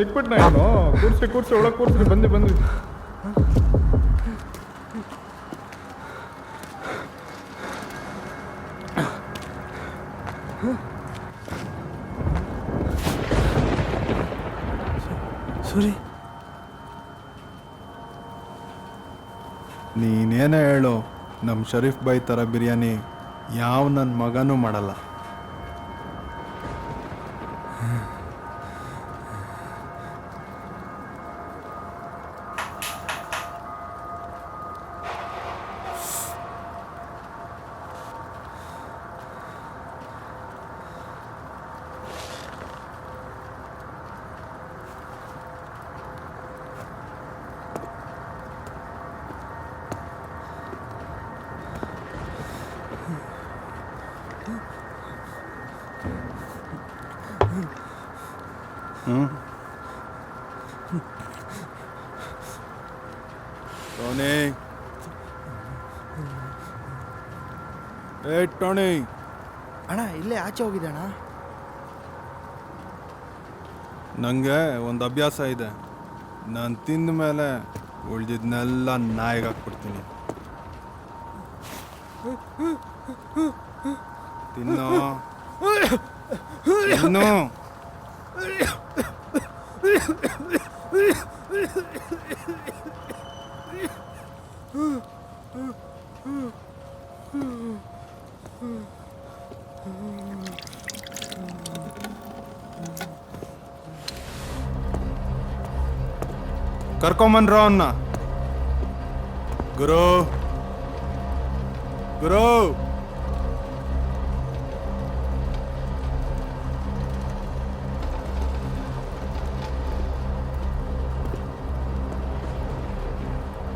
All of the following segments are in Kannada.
ಸಿಕ್ಬಿಟ್ನ ಏನು ಕೂರ್ಸಿ ಒಳಗೆ ಕೂರ್ಸಿ ಬಂದ್ವಿ ಸೂರಿ ನೀನೇನೇ ಹೇಳು, ನಮ್ಮ ಶರೀಫ್ ಬಾಯ್ ಥರ ಬಿರಿಯಾನಿ ಯಾವ ನನ್ನ ಮಗನೂ ಮಾಡಲ್ಲ. ಟೋನಿ, ಟೋನಿ ಅಣ್ಣ ಇಲ್ಲೇ ಆಚೆ ಹೋಗಿದೆ ಅಣ್ಣ. ನನಗೆ ಒಂದು ಅಭ್ಯಾಸ ಇದೆ, ನಾನು ತಿಂದ ಮೇಲೆ ಉಳಿದಿದ್ನೆಲ್ಲ ನಾಯಿಗೆ ಹಾಕ್ಬಿಡ್ತೀನಿ. ತಿನ್ನೋ ತಿನ್ನು. ಕರ್ಕೊಂಬನ್ರೋ ಅವನ್ನ. ಗುರು ಗುರು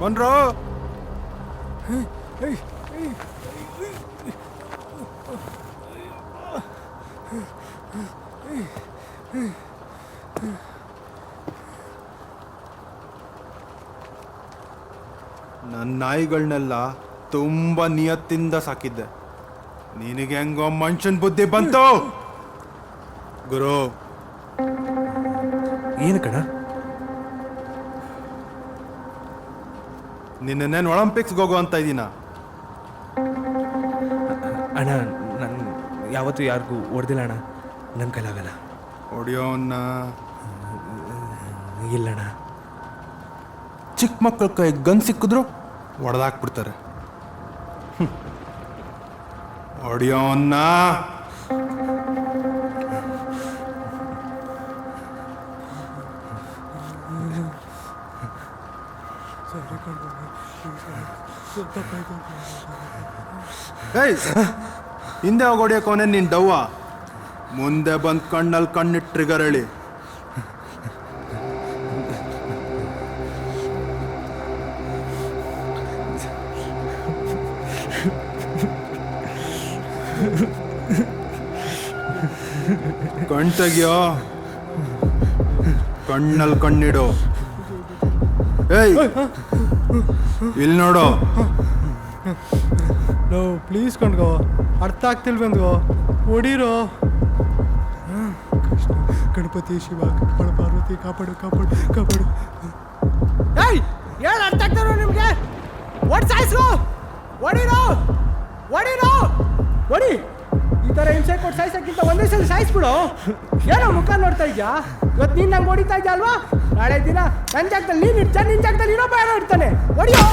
ಬನ್ರೋ. ನನ್ನ ನಾಯಿಗಳನ್ನೆಲ್ಲ ತುಂಬ ನಿಯತ್ತಿಂದ ಸಾಕಿದ್ದೆ, ನಿನಗೆ ಹೆಂಗೋ ಮನುಷ್ಯನ ಬುದ್ಧಿ ಬಂತು. ಗುರು ಏನು ಕಣ? ನಿನ್ನೇನು ಒಲಿಂಪಿಕ್ಸ್ಗೆ ಹೋಗೋ ಅಂತ ಇದ್ದೀನ? ಅಣ್ಣ ನಾನು ಯಾವತ್ತೂ ಯಾರಿಗೂ ಹೊಡೆದಿಲ್ಲ ಅಣ್ಣ, ನನ್ನ ಕೈಲಾಗಲ್ಲ. ಹೊಡಿಯೋನ್ನ ಇಲ್ಲಣ್ಣ. ಚಿಕ್ಕ ಮಕ್ಕಳ ಕೈ ಗನ್ ಸಿಕ್ಕಿದ್ರು ಹೊಡೆದಾಕ್ಬಿಡ್ತಾರೆ. ಹೊಡಿಯೋನ್ನ ಹಿಂದೆ ಹೋಗಿ ಹೊಡಿಯೋಕೋನೆ ನೀನು ಡವ್ವ, ಮುಂದೆ ಬಂದು ಕಣ್ಣಲ್ಲಿ ಕಣ್ಣಿಟ್ಟು ಟ್ರಿಗರ್ ಹೇಳಿ. ಕಣ್ ತೆಗಿಯೋ, ಕಣ್ಣಲ್ಲಿ ಕಣ್ಣಿಡು. ಏಯ್ ಇಲ್ಲಿ ನೋಡು. ನೋ ಪ್ಲೀಸ್ ಕಣ್ಗೋ, ಅರ್ಥ ಆಗ್ತಿಲ್ವೆಂದ್ಗೋ, ಹೊಡೀರೋ. ಕೃಷ್ಣ ಗಣಪತಿ ಶಿವ ಕಾಪಾಡು, ಪಾರ್ವತಿ ಕಾಪಾಡು ಕಾಪಾಡು ಕಾಪಾಡು. ಏಯ್ ಏನು ಅರ್ಥ ಆಗ್ತಾರೋ ನಿಮಗೆ? ಒಟ್ಟು ಸಾಯಿಸ್ಕೋ, ಹೊಡೀರೋ ಹೊಡೀರೋ ಹೊಡಿ. ಈ ಥರ ಹಿಂಸೆ ಕೊಟ್ಟು ಸಾಯಿಸೋಕ್ಕಿಂತ ಒಂದೇ ಸಲ ಸಾಯಿಸ್ಬಿಡು. ಏನೋ ಮುಖ ನೋಡ್ತಾ ಇದ್ಯಾ? ಇವತ್ತು ನೀನು ನಂಗೆ ಹೊಡಿತಾ ಇದ್ಯಾ ಅಲ್ವಾ? ನಾಳೆ ದಿನ ನನ್ನ ಜಾಗದಲ್ಲಿ ನೀನು ಇರ್ತಾನೆ, ನಿನ್ನ ಜಾಗದಲ್ಲಿ ಇನ್ನೊಬ್ಬ ಯಾರೋ ಇರ್ತಾನೆ. ಹೊಡಿಯೋ.